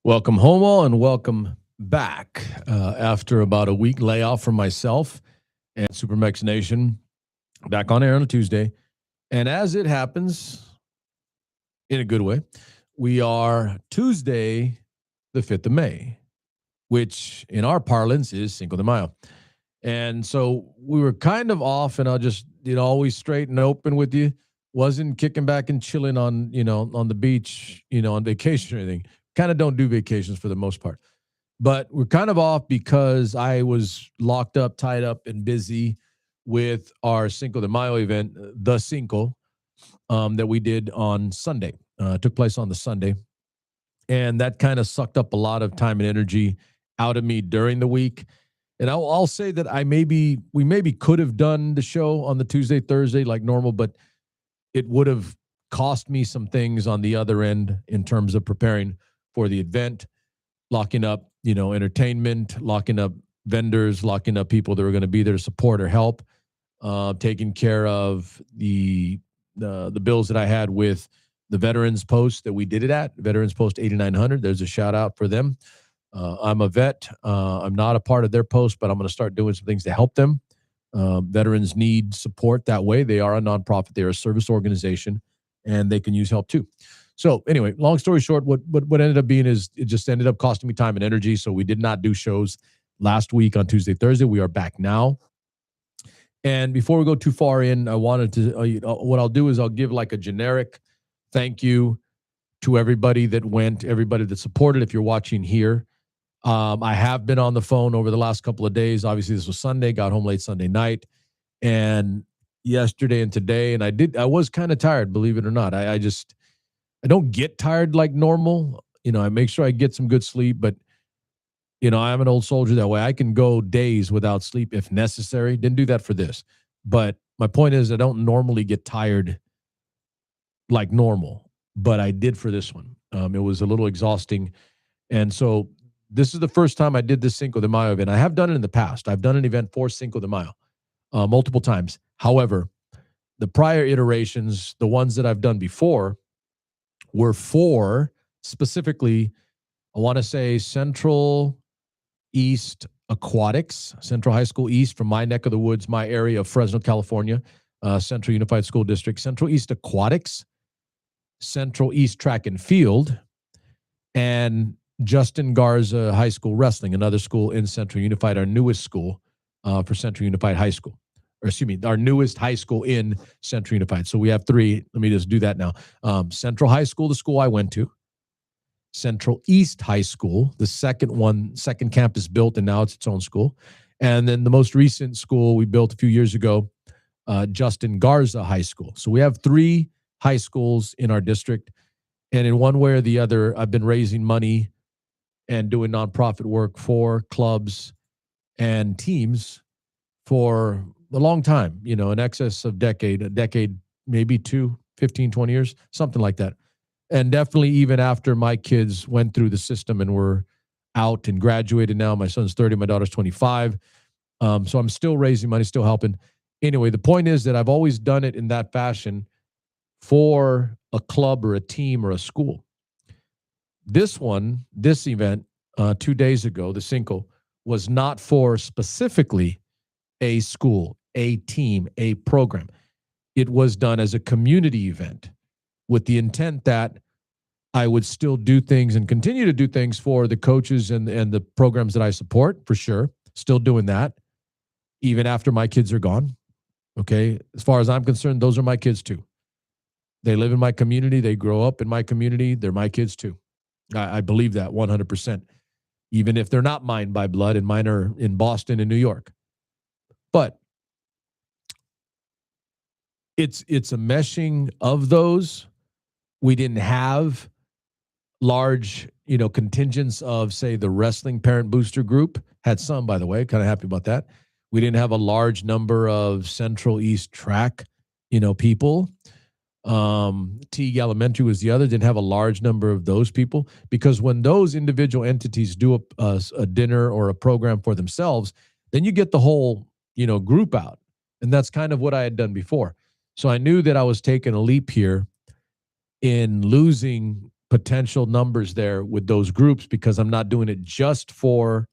Welcome home all and welcome back after about a week layoff from myself and Supermex Nation. Back on air on a Tuesday. And as it happens, in a good way, we are Tuesday, the 5th of May, which in our parlance is Cinco de Mayo. And so we were kind of off, and I'll just, always straight and open with you. Wasn't kicking back and chilling on, on the beach, on vacation or anything. Kind of don't do vacations for the most part. But we're kind of off because I was locked up, tied up, and busy with our Cinco de Mayo event, the Cinco, that we did on Sunday. Took place on the Sunday. And that kind of sucked up a lot of time and energy out of me during the week. And I'll say that we maybe could have done the show on the Tuesday, Thursday like normal, but it would have cost me some things on the other end in terms of preparing for the event, locking up, entertainment, locking up vendors, locking up people that are going to be there to support or help, taking care of the bills that I had with the Veterans Post that we did it at, Veterans Post 8900. There's a shout out for them. I'm a vet. I'm not a part of their post, but I'm going to start doing some things to help them. Veterans need support that way. They are a nonprofit. They're a service organization, and they can use help too. So anyway, long story short, what ended up being is it just ended up costing me time and energy. So we did not do shows last week on Tuesday, Thursday. We are back now. And before we go too far in, I wanted to, what I'll do is I'll give like a generic thank you to everybody that went, everybody that supported. If you're watching here, I have been on the phone over the last couple of days. Obviously, this was Sunday, got home late Sunday night, and yesterday and today. And I was kind of tired, believe it or not. I don't get tired like normal. I make sure I get some good sleep, but I'm an old soldier that way. I can go days without sleep if necessary. Didn't do that for this. But my point is I don't normally get tired like normal, but I did for this one. It was a little exhausting. And so this is the first time I did this Cinco de Mayo event. I have done it in the past. I've done an event for Cinco de Mayo multiple times. However, the prior iterations, the ones that I've done before, were for specifically, I want to say Central East Aquatics, Central High School East from my neck of the woods, my area of Fresno, California, Central Unified School District, Central East Aquatics, Central East Track and Field, and Justin Garza High School Wrestling, another school in Central Unified, our newest school for Central Unified High School. Or excuse me, our newest high school in Central Unified. So we have three. Let me just do that now. Central High School, the school I went to. Central East High School, the second campus built, and now it's its own school. And then the most recent school we built a few years ago, Justin Garza High School. So we have three high schools in our district. And in one way or the other, I've been raising money and doing nonprofit work for clubs and teams for a long time, in excess of a decade, maybe 15, 20 years, something like that. And definitely even after my kids went through the system and were out and graduated now, my son's 30, my daughter's 25. So I'm still raising money, still helping. Anyway, the point is that I've always done it in that fashion for a club or a team or a school. This event 2 days ago, the Cinco, was not for specifically a school, a team, a program. It was done as a community event with the intent that I would still do things and continue to do things for the coaches and the programs that I support, for sure. Still doing that, even after my kids are gone. Okay. As far as I'm concerned, those are my kids too. They live in my community. They grow up in my community. They're my kids too. I believe that 100%, even if they're not mine by blood, and mine are in Boston and New York. But it's a meshing of those. We didn't have large, contingents of, say, the wrestling parent booster group. Had some, by the way, kind of happy about that. We didn't have a large number of Central East track, people. Teague Elementary was the other, didn't have a large number of those people, because when those individual entities do a dinner or a program for themselves, then you get the whole, group out. And that's kind of what I had done before. So I knew that I was taking a leap here in losing potential numbers there with those groups because I'm not doing it just for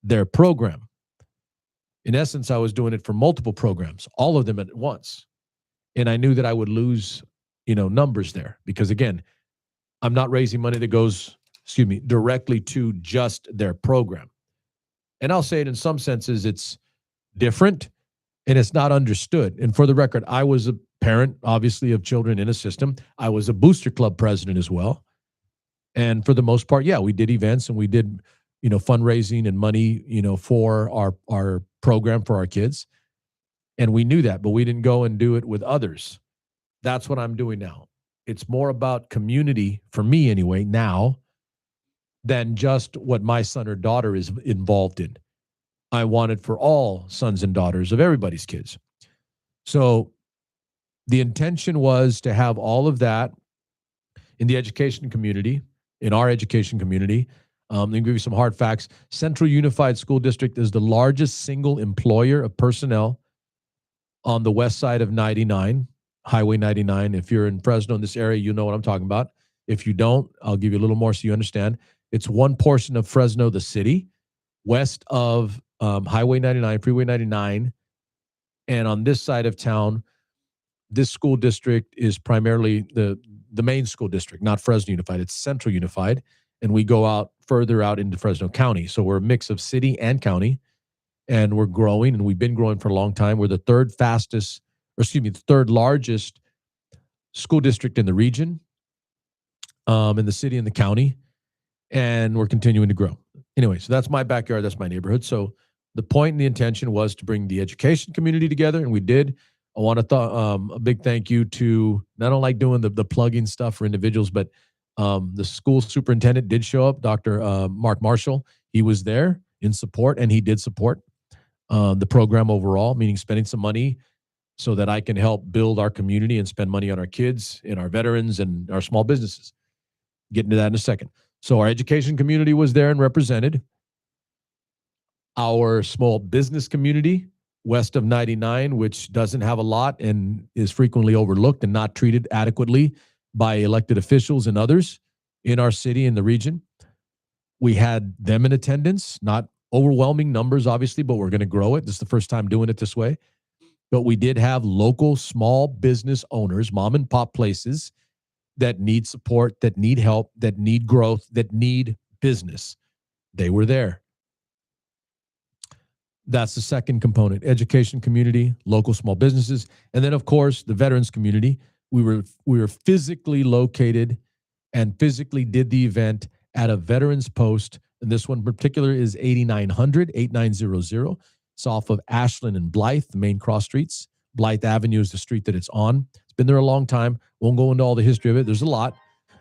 their program. In essence, I was doing it for multiple programs, all of them at once. And I knew that I would lose, numbers there because, again, I'm not raising money that goes, directly to just their program. And I'll say it in some senses, it's different and it's not understood. And for the record, I was a parent, obviously, of children in a system. I was a booster club president as well. And for the most part, yeah, we did events and we did, fundraising and money, for our program for our kids. And we knew that, but we didn't go and do it with others. That's what I'm doing now. It's more about community, for me anyway, now, than just what my son or daughter is involved in. I want it for all sons and daughters of everybody's kids. So the intention was to have all of that in the education community, in our education community. Let me give you some hard facts. Central Unified School District is the largest single employer of personnel on the west side of 99, Highway 99. If you're in Fresno in this area, you know what I'm talking about. If you don't, I'll give you a little more so you understand. It's one portion of Fresno, the city, west of Highway 99, Freeway 99. And on this side of town, this school district is primarily the main school district, not Fresno Unified. It's Central Unified. And we go out further out into Fresno County. So we're a mix of city and county. And we're growing, and we've been growing for a long time. We're the third largest school district in the region, in the city and the county. And we're continuing to grow. Anyway, so that's my backyard. That's my neighborhood. So the point and the intention was to bring the education community together, and we did. I want to a big thank you to, I don't like doing the plugging stuff for individuals, but the school superintendent did show up, Dr. Mark Marshall. He was there in support, and he did support the program overall, meaning spending some money so that I can help build our community and spend money on our kids and our veterans and our small businesses. Get into that in a second. So our education community was there and represented. Our small business community west of 99, which doesn't have a lot and is frequently overlooked and not treated adequately by elected officials and others in our city and the region. We had them in attendance, not overwhelming numbers, obviously, but we're going to grow it. This is the first time doing it this way. But we did have local small business owners, mom and pop places that need support, that need help, that need growth, that need business. They were there. That's the second component, education community, local small businesses. And then, of course, the veterans community. We were physically located and physically did the event at a veterans post. And this one in particular is 8900, 8900. It's off of Ashland and Blythe, the main cross streets. Blythe Avenue is the street that it's on. It's been there a long time. Won't go into all the history of it. There's a lot.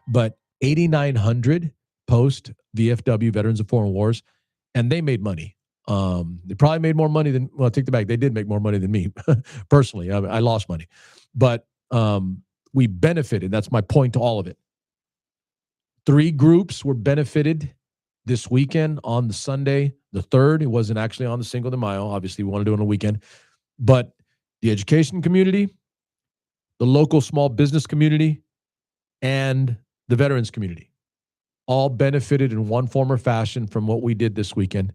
But 8900 post VFW, Veterans of Foreign Wars, and they made money. They probably made more money than, well, I take it back. They did make more money than me personally. I lost money. But we benefited. That's my point to all of it. 3 groups were benefited this weekend on the Sunday, the 3rd. It wasn't actually on the Cinco de Mayo. Obviously, we want to do it on the weekend. But the education community, the local small business community, and the veterans community all benefited in one form or fashion from what we did this weekend.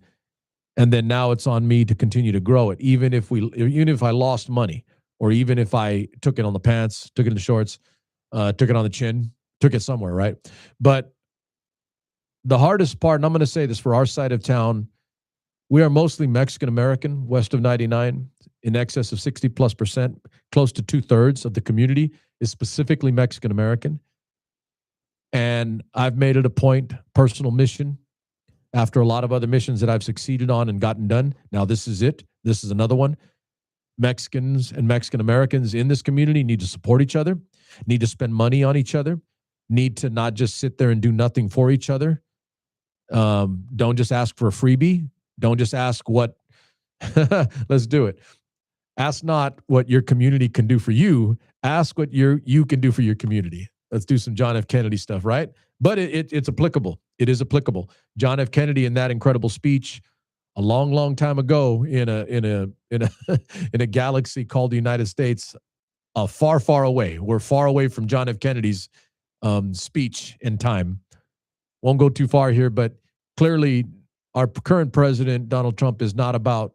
And then now it's on me to continue to grow it, even if I lost money, or even if I took it on the pants, took it in the shorts, took it on the chin, took it somewhere, right? But the hardest part, and I'm going to say this for our side of town, we are mostly Mexican-American, west of 99, in excess of 60+%, close to 2/3 of the community is specifically Mexican-American. And I've made it a point, personal mission, after a lot of other missions that I've succeeded on and gotten done. Now this is it. This is another one. Mexicans and Mexican-Americans in this community need to support each other, need to spend money on each other, need to not just sit there and do nothing for each other. Don't just ask for a freebie. Don't just ask what, let's do it. Ask not what your community can do for you. Ask what you can do for your community. Let's do some John F. Kennedy stuff, right? But it's applicable. It is applicable. John F. Kennedy, in that incredible speech a long, long time ago in a galaxy called the United States, far, far away. We're far away from John F. Kennedy's speech in time. Won't go too far here, but clearly our current president, Donald Trump, is not about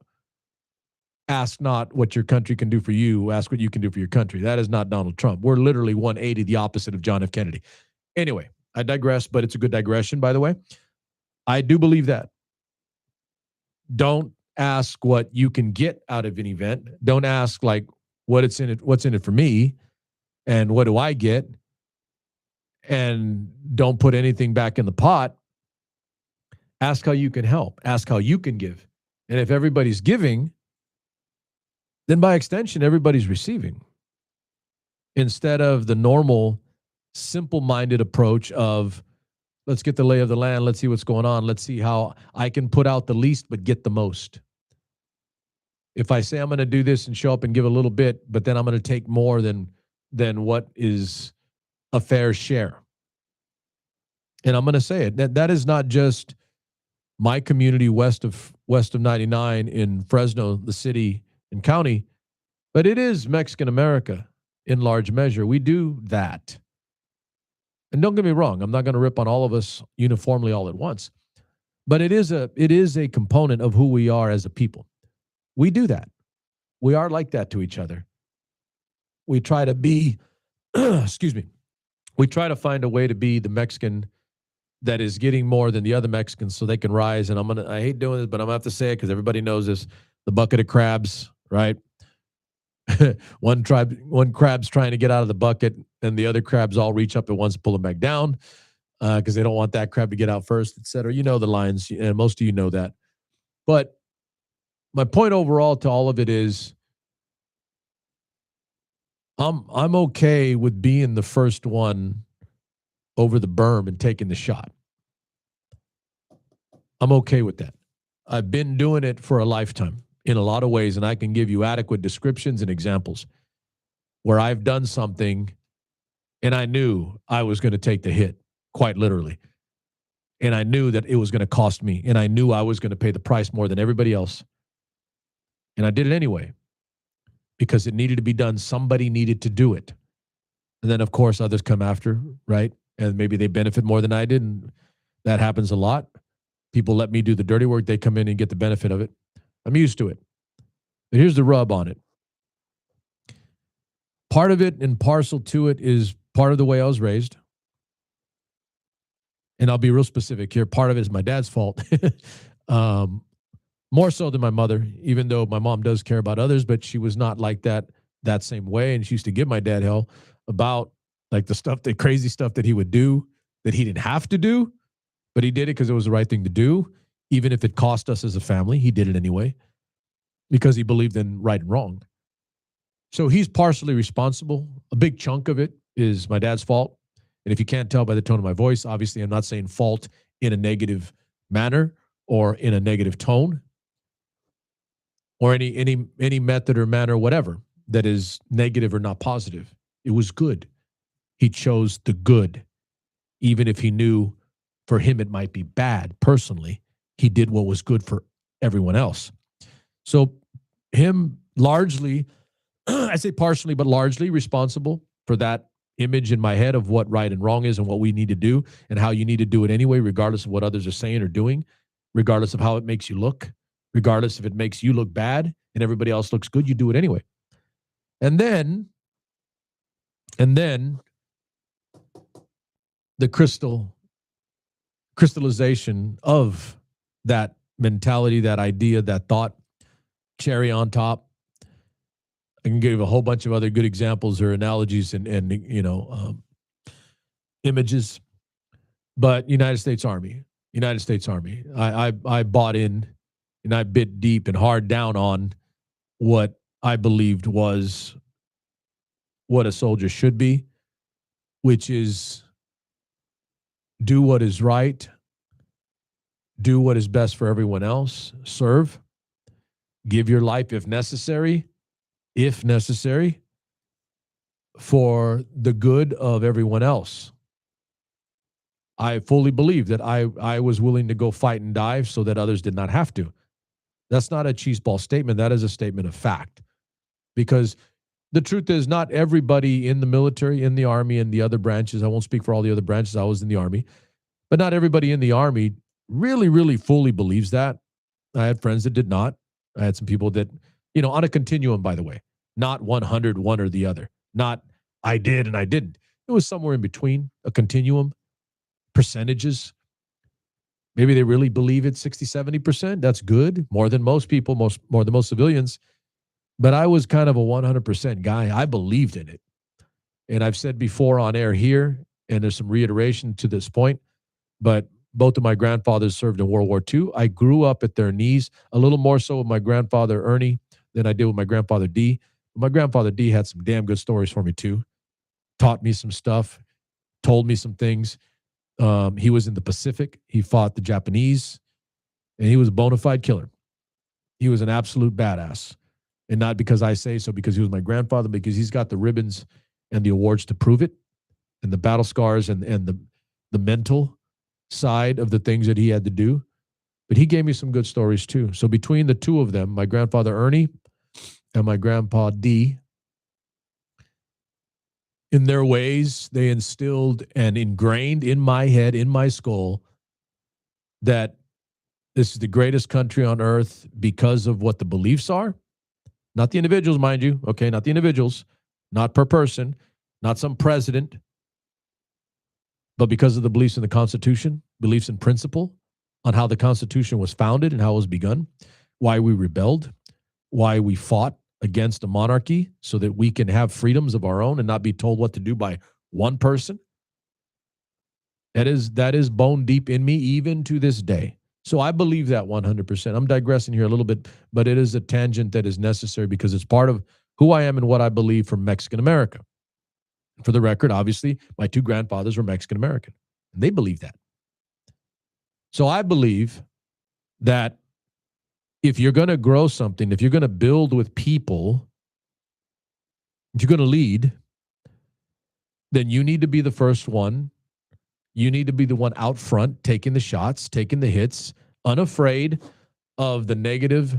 ask not what your country can do for you, ask what you can do for your country. That is not Donald Trump. We're literally 180, the opposite of John F. Kennedy. Anyway, I digress, but it's a good digression, by the way. I do believe that. Don't ask what you can get out of an event. Don't ask like what's in it for me and what do I get? And don't put anything back in the pot. Ask how you can help. Ask how you can give. And if everybody's giving, then by extension, everybody's receiving. Instead of the normal, simple-minded approach of, let's get the lay of the land, let's see what's going on, let's see how I can put out the least but get the most. If I say I'm going to do this and show up and give a little bit, but then I'm going to take more than what is a fair share. And I'm going to say it, that is not just my community west of 99 in Fresno, the city and county, but it is Mexican America in large measure. We do that. And don't get me wrong, I'm not going to rip on all of us uniformly all at once, but it is a component of who we are as a people. We do that. We are like that to each other. We try to be, excuse me, we try to find a way to be the Mexican that is getting more than the other Mexicans so they can rise. And I hate doing this, but I'm going to have to say it because everybody knows this, the bucket of crabs, right? One crab's trying to get out of the bucket and the other crabs all reach up at once, pull them back down because they don't want that crab to get out first, et cetera. You know the lines, and most of you know that. But my point overall to all of it is I'm okay with being the first one over the berm and taking the shot. I'm okay with that. I've been doing it for a lifetime in a lot of ways, and I can give you adequate descriptions and examples where I've done something and I knew I was going to take the hit, quite literally. And I knew that it was going to cost me, and I knew I was going to pay the price more than everybody else. And I did it anyway because it needed to be done. Somebody needed to do it. And then, of course, others come after, right? And maybe they benefit more than I did, and that happens a lot. People let me do the dirty work. They come in and get the benefit of it. I'm used to it. But here's the rub on it. Part of it and parcel to it is part of the way I was raised. And I'll be real specific here. Part of it is my dad's fault. More so than my mother, even though my mom does care about others, but she was not like that same way. And she used to give my dad hell about like the crazy stuff that he would do that he didn't have to do, but he did it because it was the right thing to do. Even if it cost us as a family, he did it anyway because he believed in right and wrong. So he's partially responsible. A big chunk of it is my dad's fault. And if you can't tell by the tone of my voice, obviously I'm not saying fault in a negative manner or in a negative tone or any method or manner, whatever, that is negative or not positive. It was good. He chose the good. Even if he knew for him it might be bad personally, he did what was good for everyone else. So him largely, I say partially, but largely responsible for that image in my head of what right and wrong is and what we need to do and how you need to do it anyway, regardless of what others are saying or doing, regardless of how it makes you look, regardless if it makes you look bad and everybody else looks good, you do it anyway. And then the crystallization of that mentality, that idea, that thought, cherry on top. I can give a whole bunch of other good examples or analogies and images, but United States Army. I bought in and I bit deep and hard down on what I believed was what a soldier should be, which is do what is right, do what is best for everyone else, serve, give your life if necessary, for the good of everyone else. I fully believe that I was willing to go fight and die so that others did not have to. That's not a cheeseball statement. That is a statement of fact. Because The truth is, not everybody in the military, in the Army, and the other branches, I won't speak for all the other branches, I was in the Army, but not everybody in the Army really, really fully believes that. I had friends that did not. I had some people that, on a continuum, by the way, not 100, one or the other. Not I did and I didn't. It was somewhere in between, a continuum, percentages. Maybe they really believe it 60, 70%. That's good, more than most people, more than most civilians. But I was kind of a 100% guy. I believed in it. And I've said before on air here, and there's some reiteration to this point, but both of my grandfathers served in World War II. I grew up at their knees, a little more so with my grandfather Ernie than I did with my grandfather D. My grandfather D had some damn good stories for me too. Taught me some stuff, told me some things. He was in the Pacific. He fought the Japanese, and he was a bona fide killer. He was an absolute badass. And not because I say so, because he was my grandfather, because he's got the ribbons and the awards to prove it, and the battle scars and the mental side of the things that he had to do. But he gave me some good stories too. So between the two of them, my grandfather Ernie and my grandpa D, in their ways, they instilled and ingrained in my head, in my skull, that this is the greatest country on earth because of what the beliefs are. Not the individuals, mind you. Okay, not the individuals, not per person, not some president, but because of the beliefs in the Constitution, beliefs in principle on how the Constitution was founded and how it was begun, why we rebelled, why we fought against a monarchy so that we can have freedoms of our own and not be told what to do by one person. That is bone deep in me even to this day. So I believe that 100%. I'm digressing here a little bit, but it is a tangent that is necessary because it's part of who I am and what I believe from Mexican America. For the record, obviously, my two grandfathers were Mexican American, and they believe that. So I believe that if you're going to grow something, if you're going to build with people, if you're going to lead, then you need to be the first one. You need to be the one out front, taking the shots, taking the hits, unafraid of the negative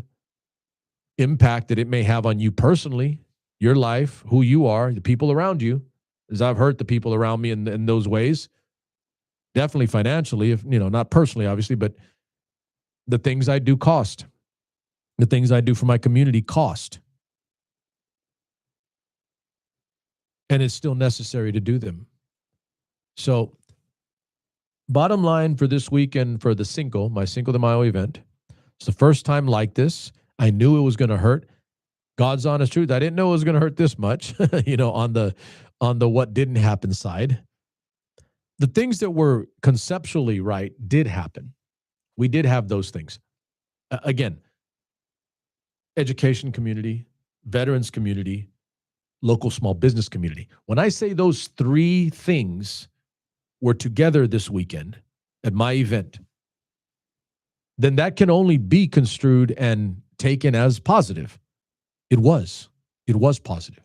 impact that it may have on you personally, your life, who you are, the people around you. As I've hurt the people around me in those ways, definitely financially, if not personally, obviously, but the things I do cost. The things I do for my community cost. And it's still necessary to do them. So, bottom line for this weekend for the Cinco, my Cinco de Mayo event, it's the first time like this. I knew it was going to hurt. God's honest truth, I didn't know it was going to hurt this much, on the what didn't happen side. The things that were conceptually right did happen. We did have those things. Again, education community, veterans community, local small business community. When I say those three things were together this weekend at my event, then that can only be construed and taken as positive. It was positive.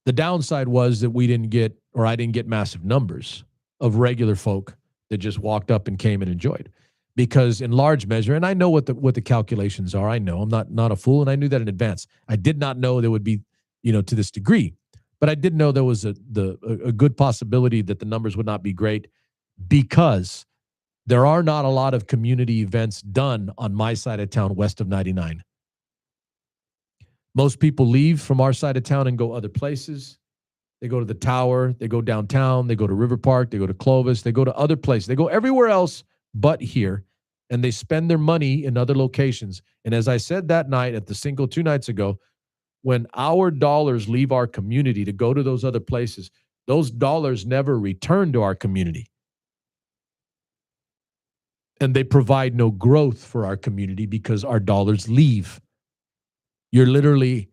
The downside was that I didn't get massive numbers of regular folk that just walked up and came and enjoyed. Because in large measure, and I know what the calculations are. I know I'm not a fool, and I knew that in advance. I did not know there would be, to this degree, but I did know there was a good possibility that the numbers would not be great because there are not a lot of community events done on my side of town west of 99. Most people leave from our side of town and go other places. They go to the Tower, they go downtown, they go to River Park, they go to Clovis, they go to other places. They go everywhere else but here, and they spend their money in other locations. And as I said that night at the Cinco 2 nights ago, when our dollars leave our community to go to those other places, those dollars never return to our community. And they provide no growth for our community because our dollars leave. You're literally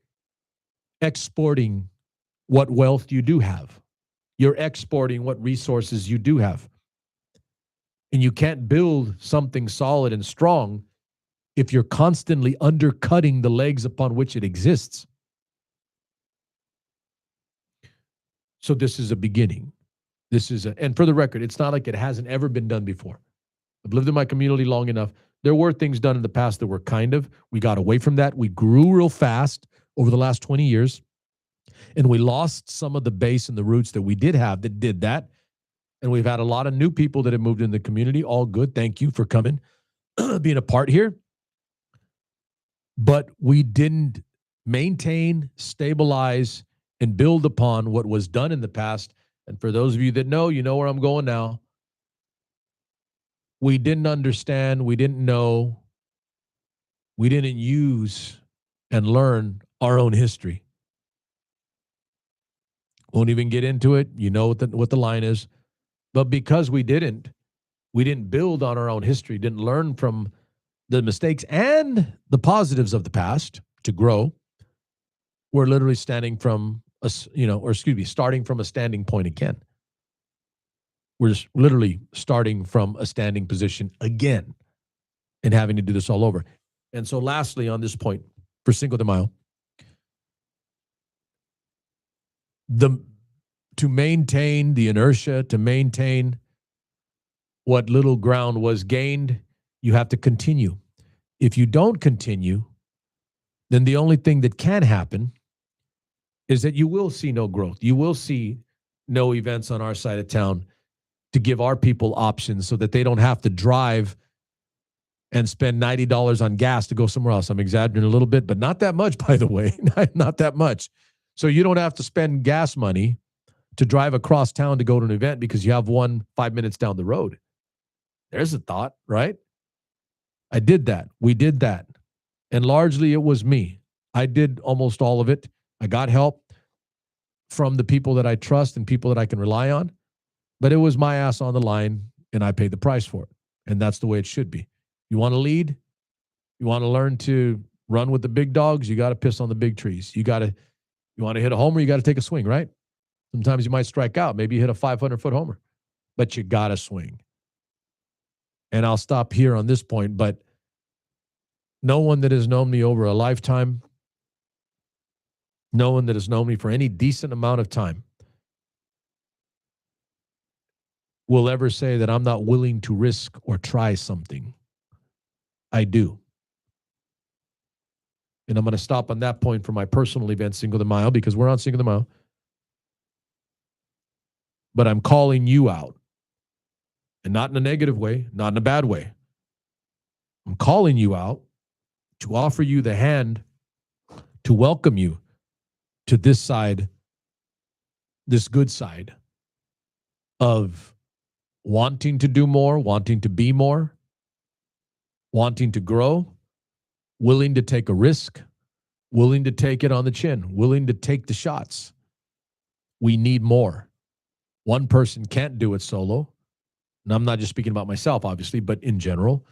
exporting what wealth you do have. You're exporting what resources you do have. And you can't build something solid and strong if you're constantly undercutting the legs upon which it exists. So this is a beginning. And for the record, it's not like it hasn't ever been done before. I've lived in my community long enough. There were things done in the past that were we got away from that. We grew real fast. over the last 20 years. And we lost some of the base and the roots that we did have that did that. And we've had a lot of new people that have moved in the community. All good. Thank you for coming, being a part here. But we didn't maintain, stabilize, and build upon what was done in the past. And for those of you that know, you know where I'm going now. We didn't understand, we didn't know, we didn't use and learn our own history. Won't even get into it. You know what the line is. But because we didn't build on our own history, didn't learn from the mistakes and the positives of the past to grow, we're literally starting from a standing point again. We're just literally starting from a standing position again and having to do this all over. And so lastly, on this point, for Cinco de Mayo, to maintain the inertia, to maintain what little ground was gained, you have to continue. If you don't continue, then the only thing that can happen is that you will see no growth. You will see no events on our side of town to give our people options so that they don't have to drive and spend $90 on gas to go somewhere else. I'm exaggerating a little bit, but not that much, by the way, not that much. So you don't have to spend gas money to drive across town to go to an event because you have one 5 minutes down the road. There's a thought, right? I did that. We did that. And largely it was me. I did almost all of it. I got help from the people that I trust and people that I can rely on. But it was my ass on the line, and I paid the price for it. And that's the way it should be. You want to lead? You want to learn to run with the big dogs? You got to piss on the big trees. You want to hit a homer? You got to take a swing, right? Sometimes you might strike out. Maybe you hit a 500-foot homer. But you got to swing. And I'll stop here on this point, but no one that has known me over a lifetime, no one that has known me for any decent amount of time, will ever say that I'm not willing to risk or try something. I do. And I'm going to stop on that point for my personal event, Cinco de Mayo, because we're on Cinco de Mayo. But I'm calling you out. And not in a negative way, not in a bad way. I'm calling you out to offer you the hand to welcome you to this side, this good side of wanting to do more, wanting to be more, wanting to grow, willing to take a risk, willing to take it on the chin, willing to take the shots. We need more. One person can't do it solo. And I'm not just speaking about myself, obviously, but in general,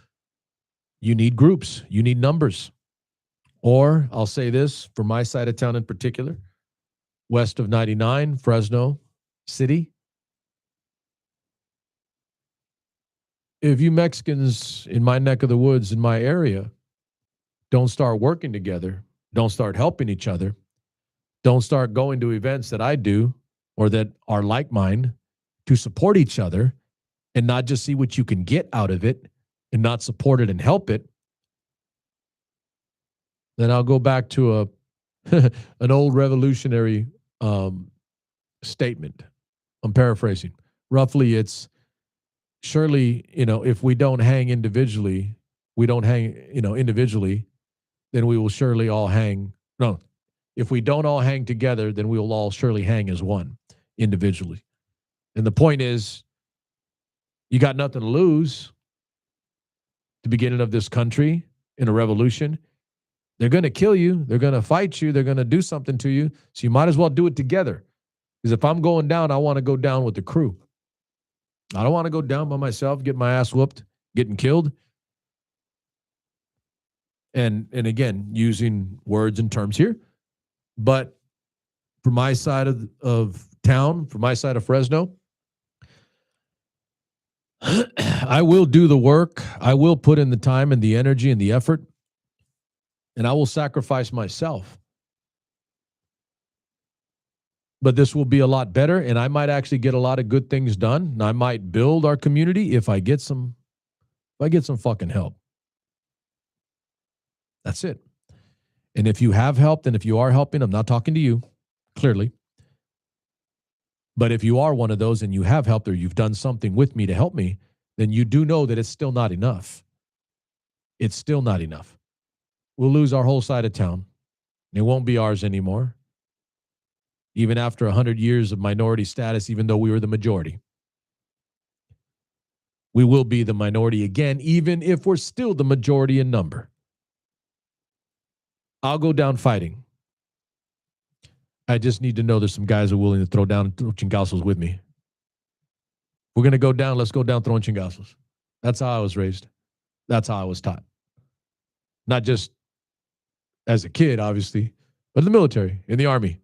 you need groups, you need numbers. Or I'll say this for my side of town in particular, west of 99, Fresno City. If you Mexicans in my neck of the woods, in my area, don't start working together, don't start helping each other, don't start going to events that I do or that are like mine to support each other and not just see what you can get out of it and not support it and help it, then I'll go back to an old revolutionary statement. I'm paraphrasing. Roughly, it's surely, if we don't hang individually, individually, then we will surely all hang. No, if we don't all hang together, then we will all surely hang as one individually. And the point is, you got nothing to lose. At the beginning of this country, in a revolution, they're going to kill you. They're going to fight you. They're going to do something to you. So you might as well do it together. Because if I'm going down, I want to go down with the crew. I don't want to go down by myself, get my ass whooped, getting killed. And again, using words and terms here. But for my side of town, for my side of Fresno, I will do the work. I will put in the time and the energy and the effort. And I will sacrifice myself. But this will be a lot better, and I might actually get a lot of good things done. And I might build our community if I get some fucking help. That's it. And if you have helped and if you are helping, I'm not talking to you, clearly. But if you are one of those and you have helped or you've done something with me to help me, then you do know that it's still not enough. It's still not enough. We'll lose our whole side of town. It won't be ours anymore. Even after 100 years of minority status, even though we were the majority. We will be the minority again, even if we're still the majority in number. I'll go down fighting. I just need to know there's some guys who are willing to throw down chingazos with me. We're going to go down. Let's go down throwing chingazos. That's how I was raised. That's how I was taught. Not just as a kid, obviously, but in the military, in the Army.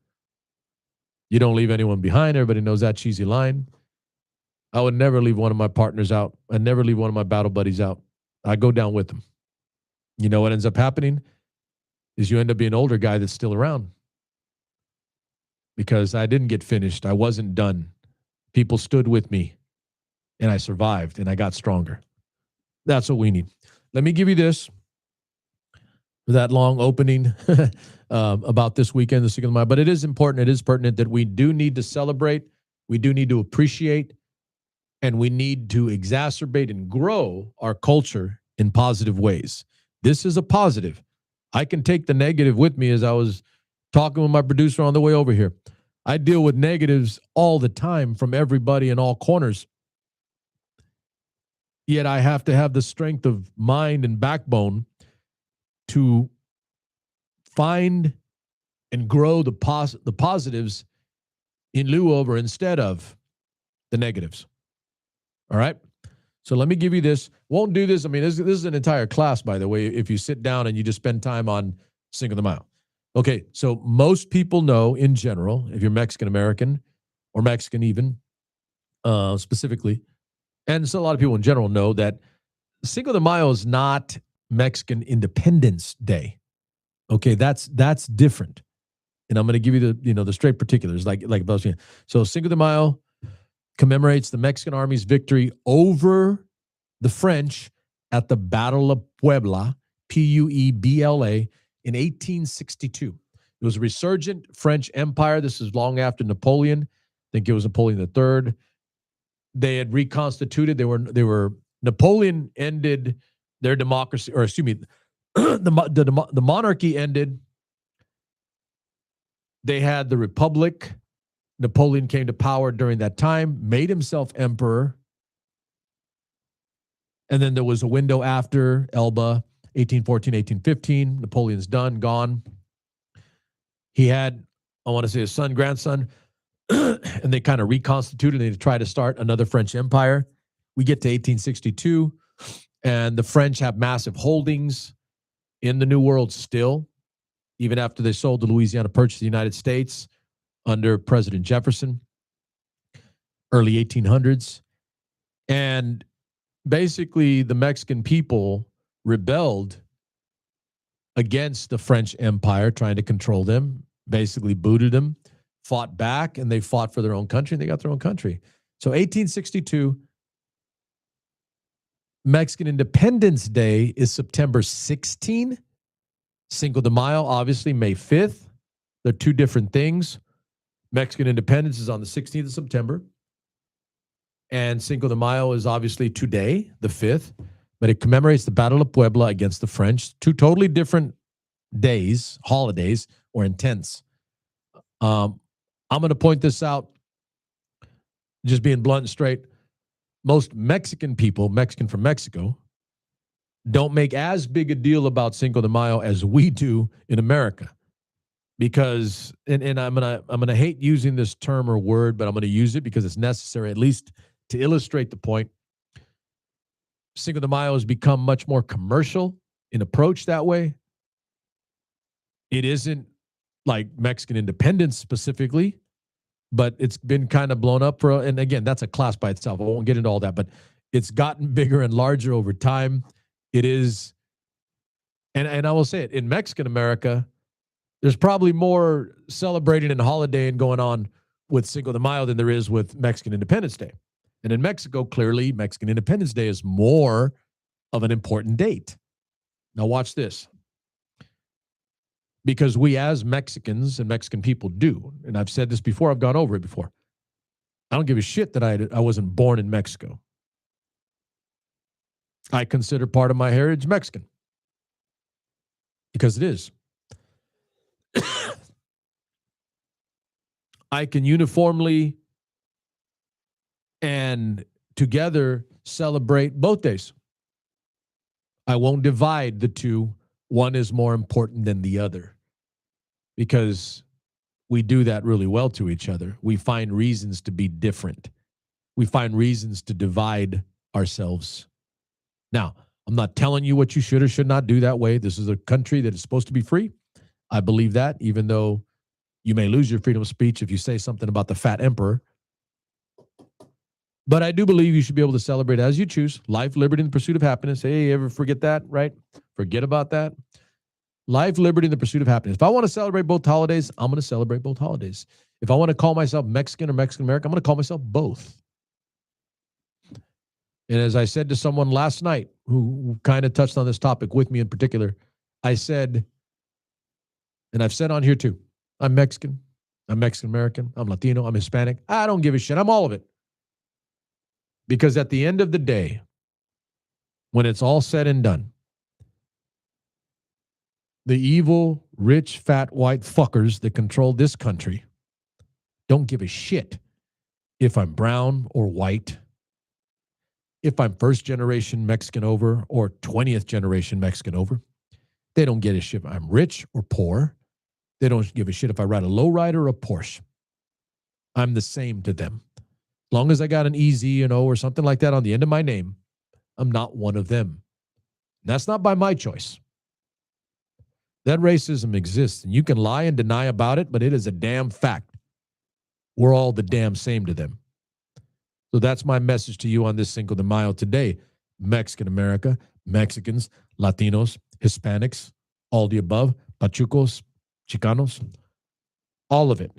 You don't leave anyone behind. Everybody knows that cheesy line. I would never leave one of my partners out. I'd never leave one of my battle buddies out. I go down with them. You know what ends up happening is you end up being an older guy that's still around. Because I didn't get finished. I wasn't done. People stood with me. And I survived. And I got stronger. That's what we need. Let me give you this. For that long opening about this weekend, the Cinco de Mayo. But it is important. It is pertinent that we do need to celebrate. We do need to appreciate. And we need to exacerbate and grow our culture in positive ways. This is a positive. I can take the negative with me as I was talking with my producer on the way over here. I deal with negatives all the time from everybody in all corners. Yet I have to have the strength of mind and backbone to find and grow the positives in lieu of or instead of the negatives. All right? So let me give you this. Won't do this. I mean, this is an entire class, by the way, if you sit down and you just spend time on Cinco de Mayo. Okay, so most people know in general, if you're Mexican-American or Mexican even, specifically, and so a lot of people in general know that Cinco de Mayo is not Mexican Independence Day. Okay, that's different. And I'm going to give you the straight particulars, like about. So Cinco de Mayo commemorates the Mexican Army's victory over the French at the Battle of Puebla, Puebla, in 1862. It was a resurgent French empire. This is long after Napoleon. I think it was Napoleon III. They had reconstituted. They were Napoleon ended their democracy, or excuse me, the monarchy ended. They had the republic. Napoleon came to power during that time, made himself emperor. And then there was a window after Elba, 1814, 1815. Napoleon's done, gone. He had, I want to say, a son, grandson, and they kind of reconstituted. They tried to start another French empire. We get to 1862, and the French have massive holdings in the New World still, even after they sold the Louisiana Purchase to the United States under President Jefferson, early 1800s. And basically, the Mexican people rebelled against the French Empire, trying to control them, basically booted them, fought back, and they fought for their own country, and they got their own country. So 1862, Mexican Independence Day is September 16. Cinco de Mayo, obviously, May 5th. They're two different things. Mexican independence is on the 16th of September. And Cinco de Mayo is obviously today, the 5th. But it commemorates the Battle of Puebla against the French. Two totally different days, holidays, or intents. I'm going to point this out, just being blunt and straight. Most Mexican people, Mexican from Mexico, don't make as big a deal about Cinco de Mayo as we do in America. Because, and I'm gonna hate using this term or word, but I'm gonna use it because it's necessary, at least to illustrate the point. Cinco de Mayo has become much more commercial in approach that way. It isn't like Mexican independence specifically, but it's been kind of blown up for, and again, that's a class by itself. I won't get into all that, but it's gotten bigger and larger over time. It is, and I will say it, in Mexican America, there's probably more celebrating and holidaying going on with Cinco de Mayo than there is with Mexican Independence Day. And in Mexico, clearly, Mexican Independence Day is more of an important date. Now watch this. because we as Mexicans and Mexican people do. And I've said this before, I've gone over it before. I don't give a shit that I wasn't born in Mexico. I consider part of my heritage Mexican because it is. I can uniformly and together celebrate both days. I won't divide the two. One is more important than the other because we do that really well to each other. We find reasons to be different. We find reasons to divide ourselves. Now, I'm not telling you what you should or should not do that way. This is a country that is supposed to be free. I believe that, even though you may lose your freedom of speech if you say something about the fat emperor. But I do believe you should be able to celebrate as you choose. Life, liberty, and the pursuit of happiness. Hey, ever forget that, right? Forget about that. Life, liberty, and the pursuit of happiness. If I want to celebrate both holidays, I'm going to celebrate both holidays. If I want to call myself Mexican or Mexican-American, I'm going to call myself both. And as I said to someone last night who kind of touched on this topic with me in particular, I said, and I've said on here too, I'm Mexican, I'm Mexican-American, I'm Latino, I'm Hispanic. I don't give a shit. I'm all of it. Because at the end of the day, when it's all said and done, the evil, rich, fat, white fuckers that control this country don't give a shit if I'm brown or white, if I'm first generation Mexican over or 20th generation Mexican over. They don't give a shit if I'm rich or poor. They don't give a shit if I ride a lowrider or a Porsche. I'm the same to them. As long as I got an EZ, or something like that on the end of my name, I'm not one of them. And that's not by my choice. That racism exists, and you can lie and deny about it, but it is a damn fact. We're all the damn same to them. So that's my message to you on this Cinco de Mayo today. Mexican America, Mexicans, Latinos, Hispanics, all the above, Pachucos, Chicanos, all of it.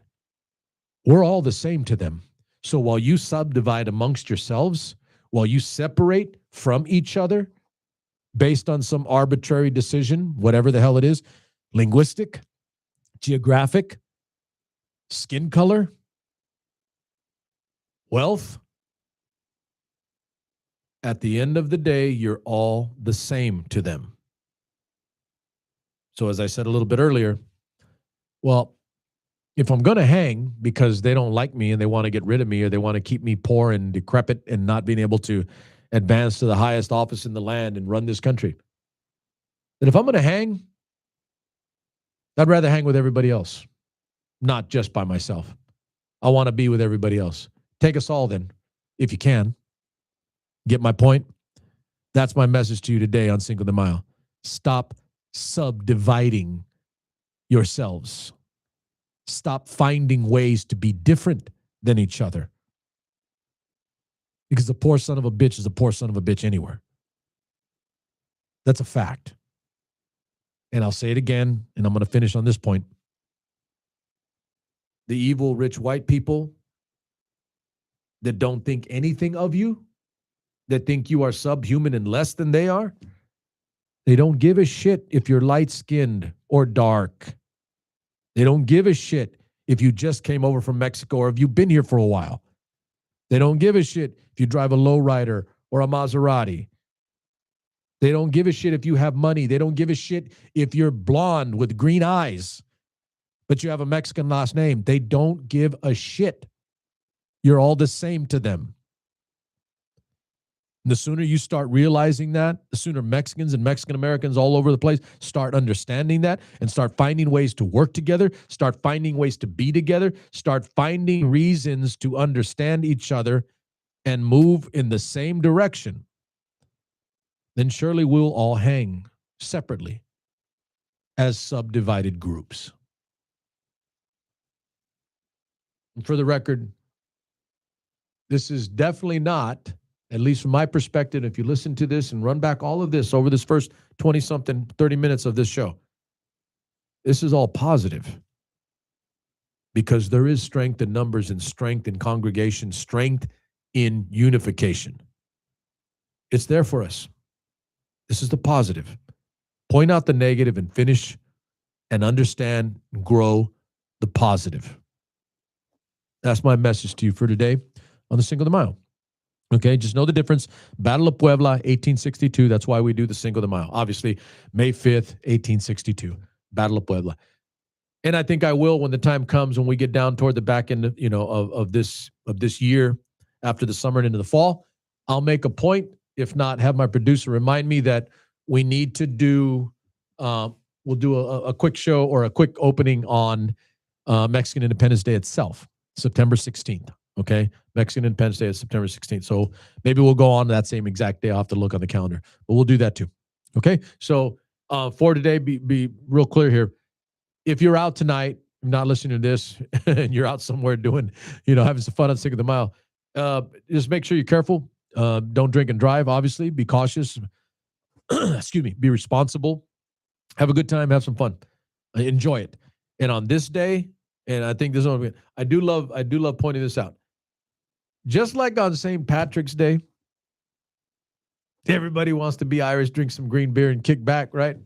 We're all the same to them. So while you subdivide amongst yourselves, while you separate from each other based on some arbitrary decision, whatever the hell it is, linguistic, geographic, skin color, wealth, at the end of the day, you're all the same to them. So as I said a little bit earlier, well, if I'm going to hang because they don't like me and they want to get rid of me or they want to keep me poor and decrepit and not being able to advance to the highest office in the land and run this country, then if I'm going to hang, I'd rather hang with everybody else, not just by myself. I want to be with everybody else. Take us all then, if you can. Get my point? That's my message to you today on Cinco de Mayo. Stop subdividing yourselves. Stop finding ways to be different than each other. Because a poor son of a bitch is a poor son of a bitch anywhere. That's a fact. And I'll say it again, and I'm going to finish on this point. The evil, rich, white people that don't think anything of you, that think you are subhuman and less than they are, they don't give a shit if you're light-skinned or dark. They don't give a shit if you just came over from Mexico or if you've been here for a while. They don't give a shit if you drive a lowrider or a Maserati. They don't give a shit if you have money. They don't give a shit if you're blonde with green eyes, but you have a Mexican last name. They don't give a shit. You're all the same to them. And the sooner you start realizing that, the sooner Mexicans and Mexican Americans all over the place start understanding that and start finding ways to work together, start finding ways to be together, start finding reasons to understand each other and move in the same direction, then surely we'll all hang separately as subdivided groups. And for the record, this is definitely not, at least from my perspective, if you listen to this and run back all of this over this first 20-something, 30 minutes of this show, this is all positive because there is strength in numbers and strength in congregation, strength in unification. It's there for us. This is the positive. Point out the negative and finish and understand and grow the positive. That's my message to you for today on the Cinco de Mayo. Okay, just know the difference. Battle of Puebla, 1862. That's why we do the Cinco de Mayo. Obviously, May 5th, 1862, Battle of Puebla. And I think I will when the time comes when we get down toward the back end, of this year, after the summer and into the fall. I'll make a point, if not, have my producer remind me that we need to do. We'll do a quick show or a quick opening on Mexican Independence Day itself, September 16th. Okay, Mexican Independence Day is September 16th. So maybe we'll go on that same exact day. I'll have to look on the calendar, but we'll do that too. Okay, so for today, be real clear here. If you're out tonight, not listening to this, and you're out somewhere doing, having some fun on Cinco de Mayo, just make sure you're careful. Don't drink and drive, obviously. Be cautious. Excuse me. Be responsible. Have a good time. Have some fun. Enjoy it. And on this day, and I think this one, I do love pointing this out. Just like on St. Patrick's Day, everybody wants to be Irish, drink some green beer, and kick back, right?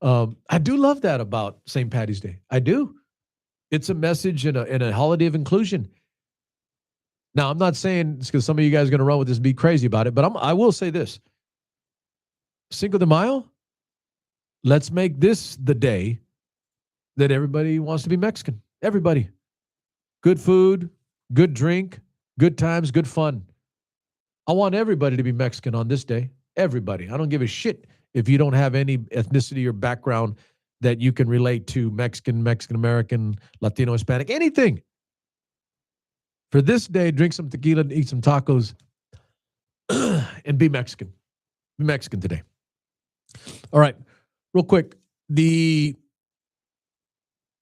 I do love that about St. Patty's Day. I do. It's a message and a holiday of inclusion. Now, I'm not saying it's because some of you guys are going to run with this and be crazy about it, but I will say this. Cinco de Mayo, let's make this the day that everybody wants to be Mexican. Everybody. Good food, good drink, good times, good fun. I want everybody to be Mexican on this day. Everybody. I don't give a shit if you don't have any ethnicity or background that you can relate to, Mexican, Mexican-American, Latino, Hispanic, anything. For this day, drink some tequila and eat some tacos and be Mexican. Be Mexican today. All right. Real quick.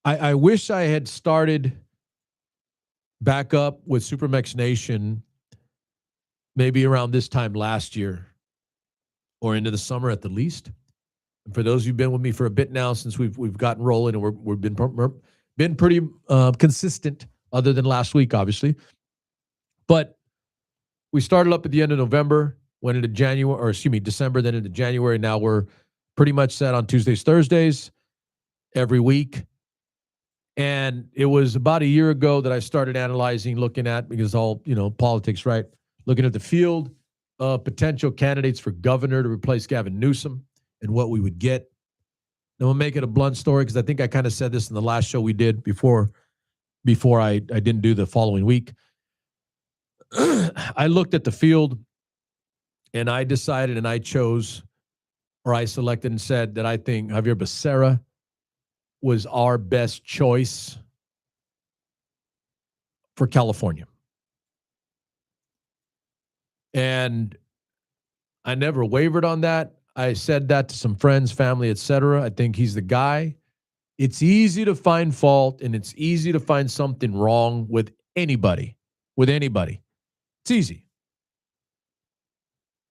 I wish I had started back up with Super Mex Nation maybe around this time last year or into the summer at the least. And for those who've been with me for a bit now, since we've gotten rolling and we've been pretty consistent, other than last week, obviously. But we started up at the end of November, went into December, then into January. Now we're pretty much set on Tuesdays, Thursdays every week. And it was about a year ago that I started analyzing, looking at, because all, politics, right? Looking at the field of potential candidates for governor to replace Gavin Newsom and what we would get. And we'll make it a blunt story because I think I kind of said this in the last show we did before I didn't do the following week. I looked at the field and I decided and I chose, or I selected and said that I think Xavier Becerra was our best choice for California. And I never wavered on that. I said that to some friends, family, etc. I think he's the guy. It's easy to find fault and it's easy to find something wrong with anybody. It's easy.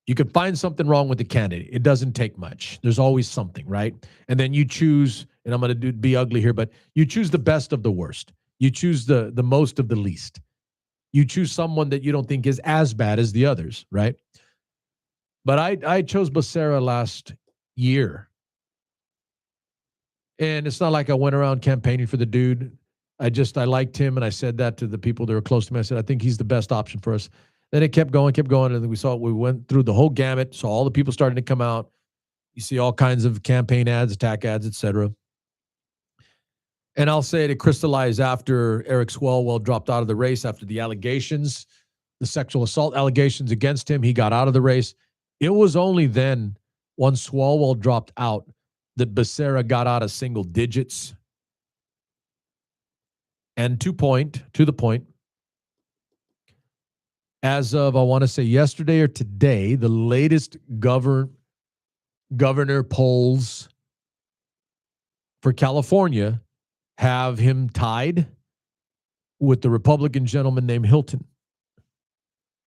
You could find something wrong with the candidate. It doesn't take much. There's always something, right? And then you choose, and I'm going to be ugly here, but you choose the best of the worst. You choose the most of the least. You choose someone that you don't think is as bad as the others, right? But I chose Becerra last year. And it's not like I went around campaigning for the dude. I liked him, and I said that to the people that were close to me. I said, I think he's the best option for us. Then it kept going, and then we went through the whole gamut, saw all the people starting to come out. You see all kinds of campaign ads, attack ads, etc. And I'll say it crystallized after Eric Swalwell dropped out of the race after the allegations, the sexual assault allegations against him. He got out of the race. It was only then, once Swalwell dropped out, that Becerra got out of single digits. And to the point, as of, I want to say yesterday or today, the latest governor polls for California have him tied with the Republican gentleman named Hilton.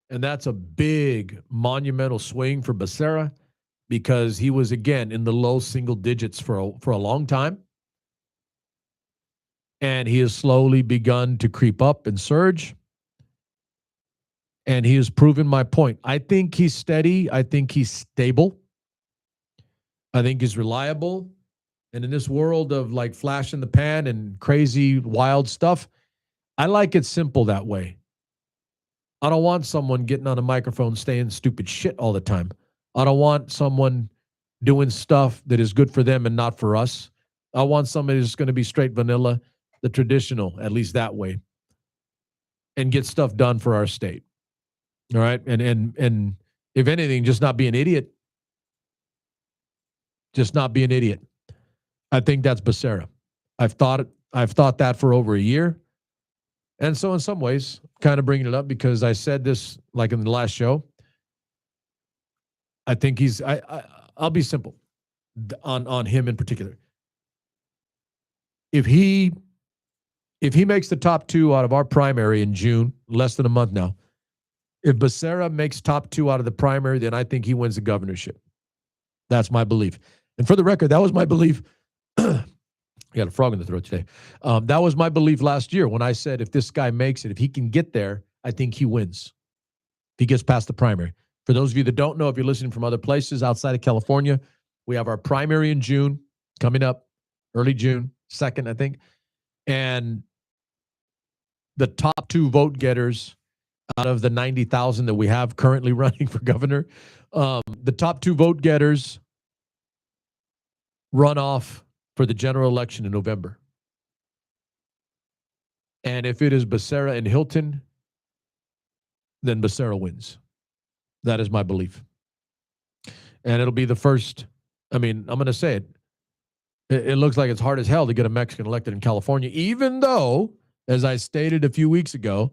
And that's a big, monumental swing for Becerra because he was, again, in the low single digits for a long time. And he has slowly begun to creep up and surge. And he has proven my point. I think he's steady. I think he's stable. I think he's reliable. And in this world of like flash in the pan and crazy, wild stuff, I like it simple that way. I don't want someone getting on a microphone saying stupid shit all the time. I don't want someone doing stuff that is good for them and not for us. I want somebody who's going to be straight vanilla, the traditional, at least that way, and get stuff done for our state. All right. And if anything, just not be an idiot. Just not be an idiot. I think that's Becerra. I've thought that for over a year. And so in some ways, kind of bringing it up because I said this like in the last show. I think I'll be simple on him in particular. If he makes the top two out of our primary in June, less than a month now, if Becerra makes top two out of the primary, then I think he wins the governorship. That's my belief. And for the record, that was my belief. I got a frog in the throat today. That was my belief last year when I said if this guy makes it, if he can get there, I think he wins. If he gets past the primary. For those of you that don't know, if you're listening from other places outside of California, we have our primary in June coming up, early June, 2nd, I think. And the top two vote getters out of the 90,000 that we have currently running for governor, the top two vote getters run off for the general election in November. And if it is Becerra and Hilton, then Becerra wins. That is my belief. And it'll be the first, I'm going to say it. It looks like it's hard as hell to get a Mexican elected in California, even though, as I stated a few weeks ago,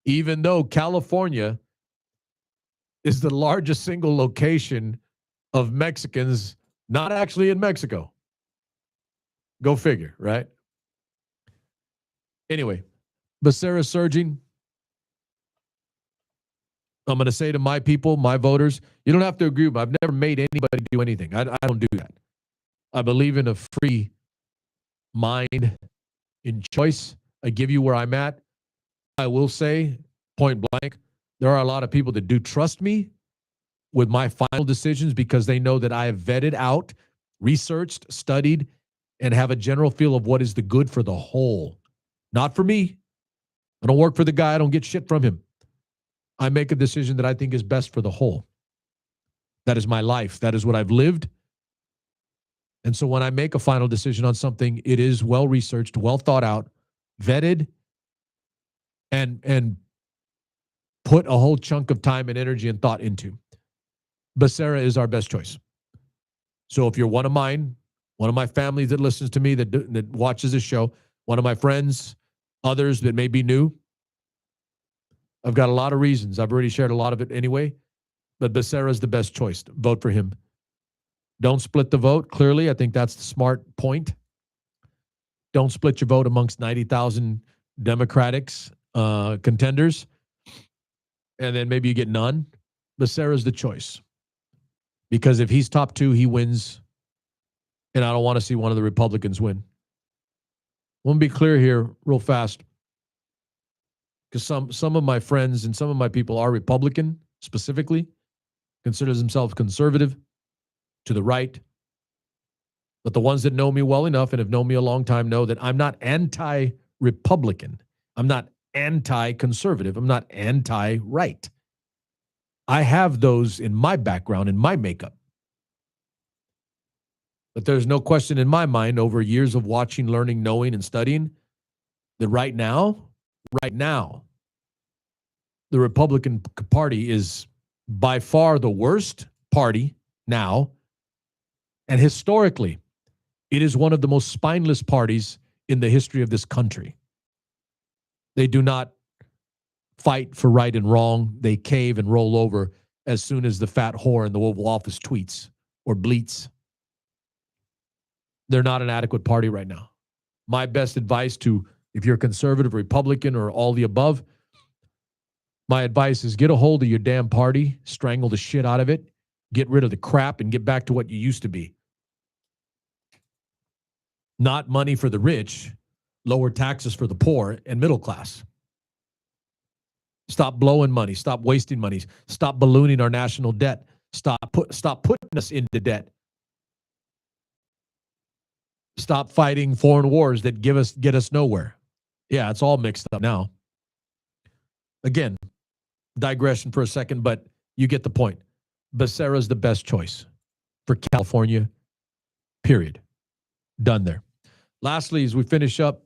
even though California is the largest single location of Mexicans not actually in Mexico. Go figure, right? Anyway, Becerra surging. I'm going to say to my people, my voters, you don't have to agree with me. I've never made anybody do anything. I don't do that. I believe in a free mind in choice. I give you where I'm at. I will say, point blank, there are a lot of people that do trust me with my final decisions because they know that I have vetted out, researched, studied, and have a general feel of what is the good for the whole. Not for me. I don't work for the guy. I don't get shit from him. I make a decision that I think is best for the whole. That is my life. That is what I've lived. And so when I make a final decision on something, it is well researched, well thought out, vetted, and put a whole chunk of time and energy and thought into. Becerra is our best choice. So if you're one of mine, one of my family that listens to me, that watches this show, one of my friends, others that may be new, I've got a lot of reasons. I've already shared a lot of it anyway, but Becerra is the best choice. Vote for him. Don't split the vote. Clearly, I think that's the smart point. Don't split your vote amongst 90,000 Democrats contenders, and then maybe you get none. Becerra's the choice. Because if he's top two, he wins. And I don't want to see one of the Republicans win. I want to be clear here real fast. Because some of my friends and some of my people are Republican, specifically, consider themselves conservative, to the right. But the ones that know me well enough and have known me a long time know that I'm not anti-Republican. I'm not anti-conservative. I'm not anti-right. I have those in my background, in my makeup. But there's no question in my mind over years of watching, learning, knowing, and studying that right now, the Republican Party is by far the worst party now. And historically, it is one of the most spineless parties in the history of this country. They do not fight for right and wrong. They cave and roll over as soon as the fat whore in the Oval Office tweets or bleats. They're not an adequate party right now. My best advice to, if you're conservative, Republican, or all the above, my advice is get a hold of your damn party, strangle the shit out of it, get rid of the crap, and get back to what you used to be. Not money for the rich, lower taxes for the poor and middle class. Stop blowing money. Stop wasting money. Stop ballooning our national debt. Stop putting us into debt. Stop fighting foreign wars that get us nowhere. Yeah, it's all mixed up now. Again, digression for a second, but you get the point. Becerra is the best choice for California, period. Done there. Lastly, as we finish up,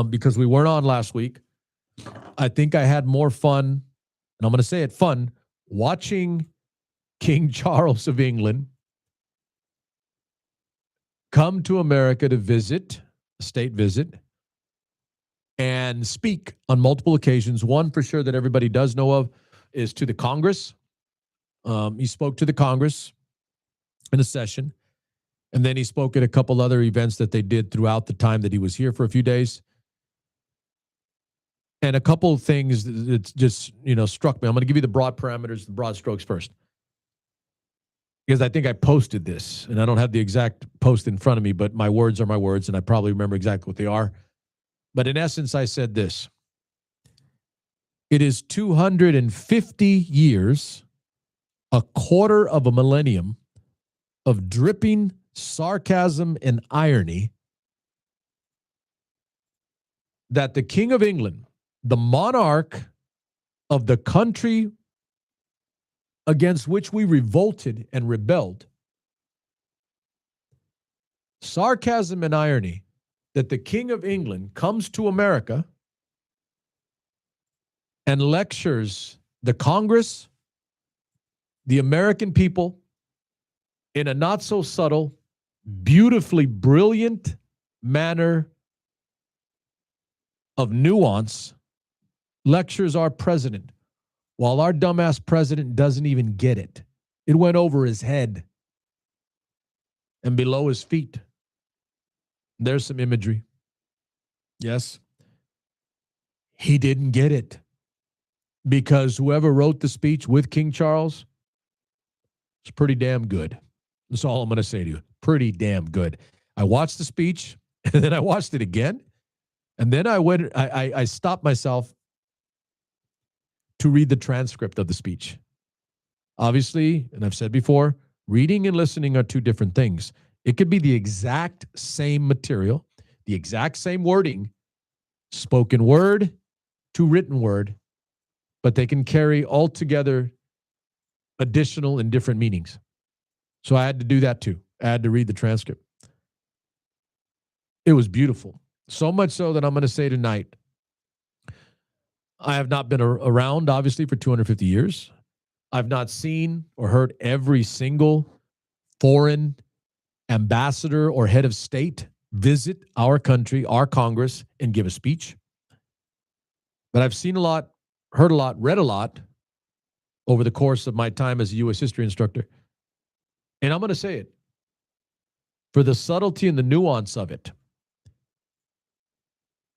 because we weren't on last week, I think I had more fun, and I'm going to say it, fun, watching King Charles of England come to America to visit, a state visit, and speak on multiple occasions. One for sure that everybody does know of is to the Congress. He spoke to the Congress in a session, and then he spoke at a couple other events that they did throughout the time that he was here for a few days. And a couple of things that just, struck me. I'm going to give you the broad parameters, the broad strokes first, because I think I posted this, and I don't have the exact post in front of me, but my words are my words, and I probably remember exactly what they are. But in essence, I said this. It is 250 years, a quarter of a millennium of dripping sarcasm and irony that the King of England, the monarch of the country against which we revolted and rebelled, sarcasm and irony that the King of England comes to America and lectures the Congress, the American people, in a not so subtle, beautifully brilliant manner of nuance, lectures our president, while our dumbass president doesn't even get it. It went over his head and below his feet. There's some imagery. Yes. He didn't get it because whoever wrote the speech with King Charles is pretty damn good. That's all I'm going to say to you. Pretty damn good. I watched the speech and then I watched it again. And then I stopped myself to read the transcript of the speech. Obviously, and I've said before, reading and listening are two different things. It could be the exact same material, the exact same wording, spoken word to written word, but they can carry altogether additional and different meanings. So I had to do that too. I had to read the transcript. It was beautiful. So much so that I'm going to say tonight, I have not been around, obviously, for 250 years. I've not seen or heard every single foreign ambassador or head of state visit our country, our Congress, and give a speech. But I've seen a lot, heard a lot, read a lot over the course of my time as a U.S. history instructor. And I'm going to say it. For the subtlety and the nuance of it,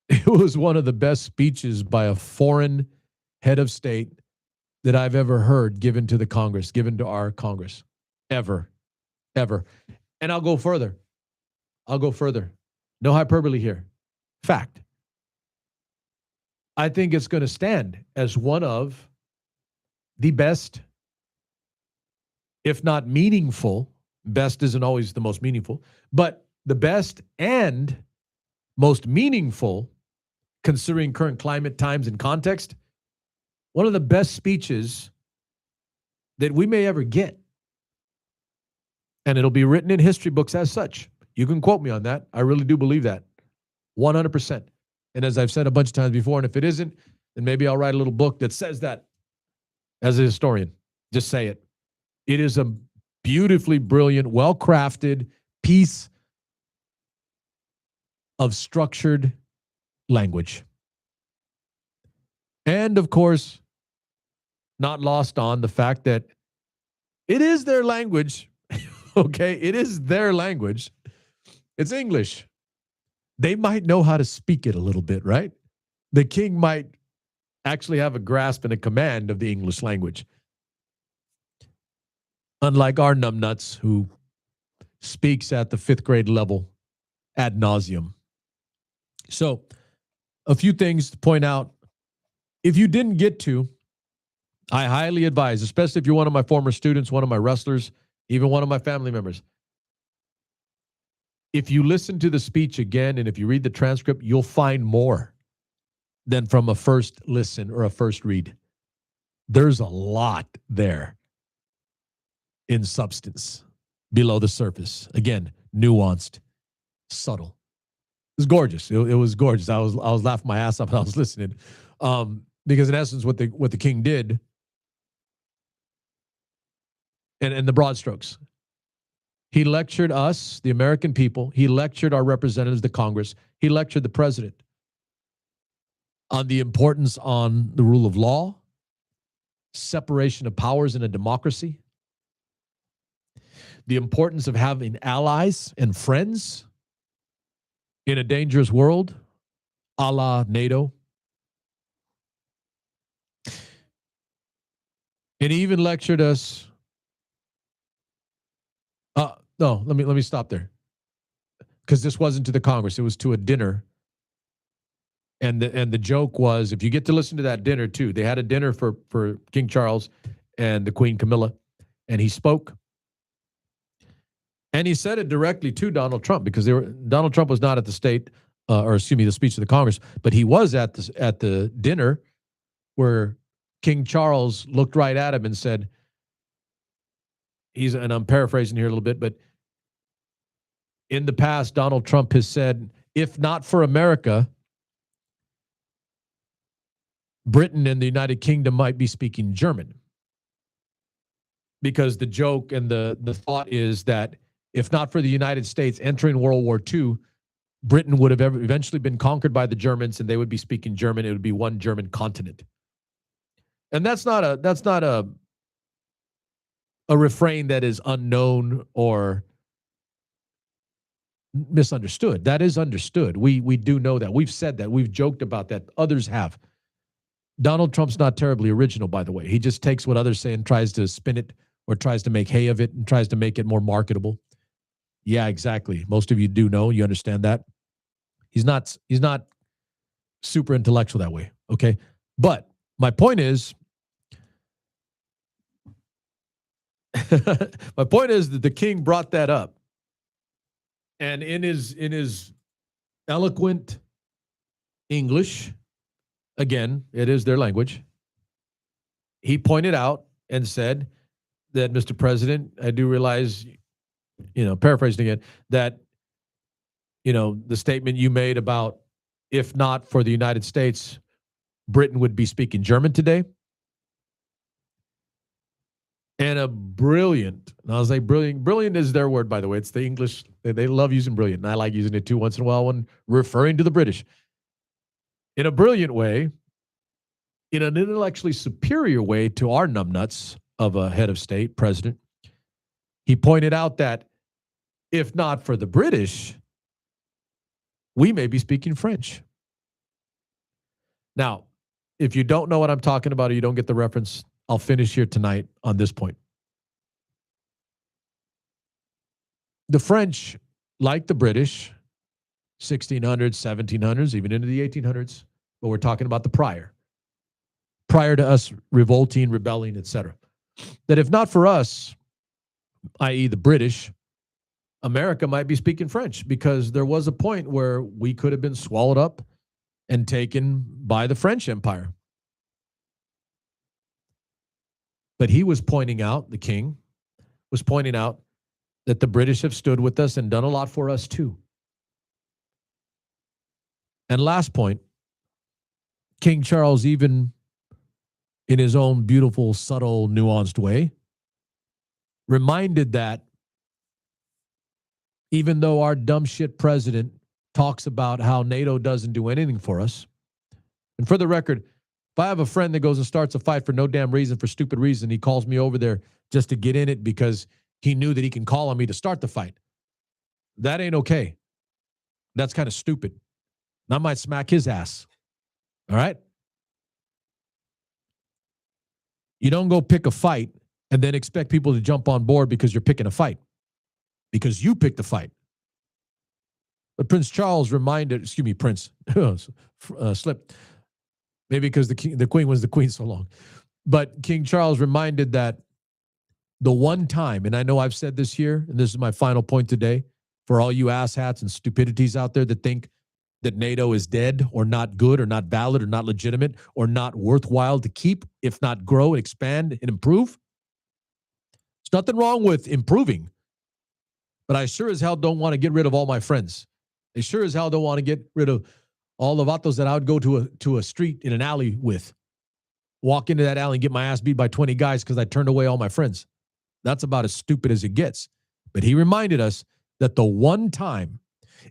it was one of the best speeches by a foreign head of state that I've ever heard given to the Congress, given to our Congress. Ever. And I'll go further. No hyperbole here. Fact. I think it's going to stand as one of the best, if not meaningful, best isn't always the most meaningful, but the best and most meaningful, considering current climate, times, and context, one of the best speeches that we may ever get. And it'll be written in history books as such. You can quote me on that. I really do believe that. 100%. And as I've said a bunch of times before, and if it isn't, then maybe I'll write a little book that says that as a historian. Just say it. It is a beautifully brilliant, well-crafted piece of structured language. And of course, not lost on the fact that it is their language. Okay, it is their language. It's English. They might know how to speak it a little bit, right? The king might actually have a grasp and a command of the English language. Unlike our numbnuts who speaks at the 5th grade level ad nauseum. So, a few things to point out. If you didn't get to, I highly advise, especially if you're one of my former students, one of my wrestlers, even one of my family members, If you listen to the speech again and if you read the transcript, you'll find more than from a first listen or a first read. There's a lot there in substance below the surface. Again, nuanced, subtle. It was gorgeous. It was gorgeous. I was laughing my ass off when I was listening, because in essence, what the king did, and the broad strokes, he lectured us, the American people. He lectured our representatives, the Congress. He lectured the president on the importance on the rule of law, separation of powers in a democracy, the importance of having allies and friends in a dangerous world, a la NATO. And he even lectured us. No, let me stop there, because this wasn't to the Congress; it was to a dinner. And the joke was, if you get to listen to that dinner too, they had a dinner for King Charles and the Queen Camilla, and he spoke. And he said it directly to Donald Trump, because Donald Trump was not at the the speech of the Congress, but he was at the dinner where King Charles looked right at him and said, and I'm paraphrasing here a little bit, but in the past, Donald Trump has said, if not for America, Britain and the United Kingdom might be speaking German. Because the joke and the thought is that if not for the United States entering World War II, Britain would have eventually been conquered by the Germans, and they would be speaking German. It would be one German continent. And that's not a refrain that is unknown or misunderstood. That is understood. We do know that. We've said that. We've joked about that. Others have. Donald Trump's not terribly original, by the way. He just takes what others say and tries to spin it or tries to make hay of it and tries to make it more marketable. Yeah, exactly. Most of you do know. You understand that. He's not super intellectual that way. Okay. But my point is, that the king brought that up. And in his eloquent English, again, it is their language, he pointed out and said that, Mr. President, I do realize, paraphrasing again, that, the statement you made about if not for the United States, Britain would be speaking German today. And a brilliant, and I was like, brilliant is their word, by the way. It's the English. They love using brilliant. And I like using it too once in a while when referring to the British. In a brilliant way, in an intellectually superior way to our numbnuts of a head of state, president, he pointed out that if not for the British, we may be speaking French. Now, if you don't know what I'm talking about or you don't get the reference, I'll finish here tonight on this point. The French, like the British, 1600s, 1700s, even into the 1800s, but we're talking about the prior to us revolting, rebelling, etc. That if not for us, i.e. the British, America might be speaking French, because there was a point where we could have been swallowed up and taken by the French Empire. But he was pointing out, the king was pointing out, that the British have stood with us and done a lot for us too. And last point, King Charles, even in his own beautiful, subtle, nuanced way, reminded that even though our dumb shit president talks about how NATO doesn't do anything for us, and for the record, if I have a friend that goes and starts a fight for no damn reason, for stupid reason, he calls me over there just to get in it because he knew that he can call on me to start the fight. That ain't okay. That's kind of stupid. And I might smack his ass. All right? You don't go pick a fight and then expect people to jump on board because you're picking a fight. Because you picked the fight. But Prince Charles reminded, Prince, slipped. Maybe because the queen was the queen so long. But King Charles reminded that the one time, and I know I've said this here, and this is my final point today, For all you asshats and stupidities out there that think that NATO is dead or not good or not valid or not legitimate or not worthwhile to keep, if not grow and expand and improve. There's nothing wrong with improving, but I sure as hell don't want to get rid of all my friends. I sure as hell don't want to get rid of all the vatos that I would go to a street in an alley with. Walk into that alley and get my ass beat by 20 guys because I turned away all my friends. That's about as stupid as it gets. But he reminded us that the one time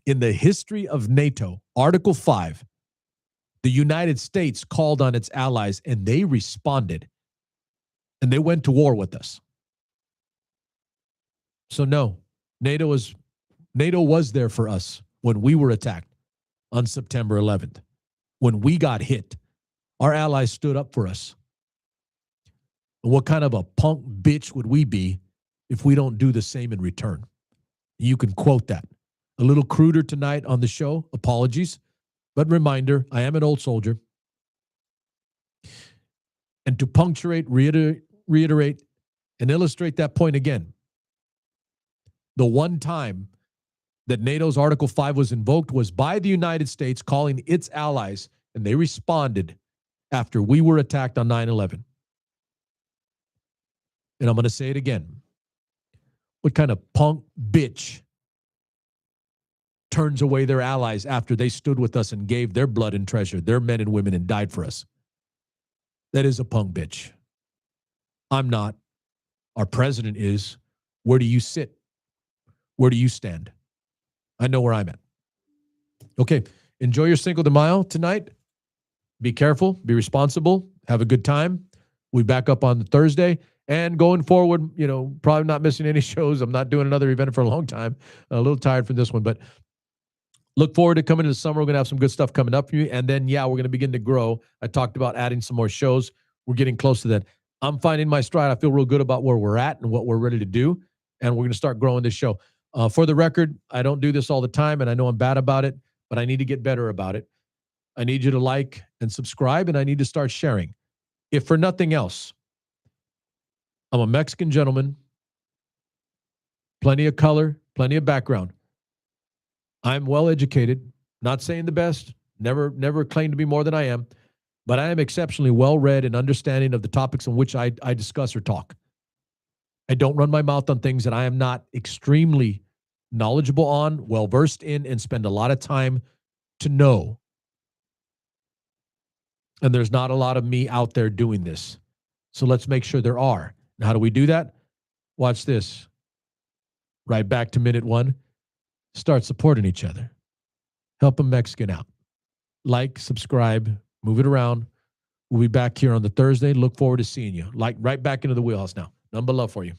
in the history of NATO, Article 5, the United States called on its allies and they responded. And they went to war with us. So no, NATO was there for us when we were attacked on September 11th. When we got hit, our allies stood up for us. And what kind of a punk bitch would we be if we don't do the same in return? You can quote that. A little cruder tonight on the show. Apologies. But reminder, I am an old soldier. And to punctuate, reiterate, and illustrate that point again, the one time that NATO's Article 5 was invoked was by the United States calling its allies, and they responded after we were attacked on 9/11. And I'm going to say it again. What kind of punk bitch turns away their allies after they stood with us and gave their blood and treasure, their men and women, and died for us? That is a punk bitch. I'm not. Our president is. Where do you sit? Where do you stand? I know where I'm at. Okay, enjoy your Cinco de Mayo tonight. Be careful, be responsible, have a good time. We'll be back up on the Thursday. And going forward, probably not missing any shows. I'm not doing another event for a long time. A little tired from this one, but look forward to coming to the summer. We're going to have some good stuff coming up for you. And then, we're going to begin to grow. I talked about adding some more shows. We're getting close to that. I'm finding my stride. I feel real good about where we're at and what we're ready to do. And we're going to start growing this show. For the record, I don't do this all the time, and I know I'm bad about it, but I need to get better about it. I need you to like and subscribe, and I need to start sharing. If for nothing else, I'm a Mexican gentleman, plenty of color, plenty of background. I'm well educated, not saying the best, never claim to be more than I am, but I am exceptionally well read and understanding of the topics on which I discuss or talk. I don't run my mouth on things that I am not extremely knowledgeable on, well versed in, and spend a lot of time to know. And there's not a lot of me out there doing this. So let's make sure there are. And how do we do that? Watch this. Right back to minute 1. Start supporting each other. Help a Mexican out. Like, subscribe, move it around. We'll be back here on the Thursday. Look forward to seeing you. Right back into the wheelhouse now. Nothing but love for you.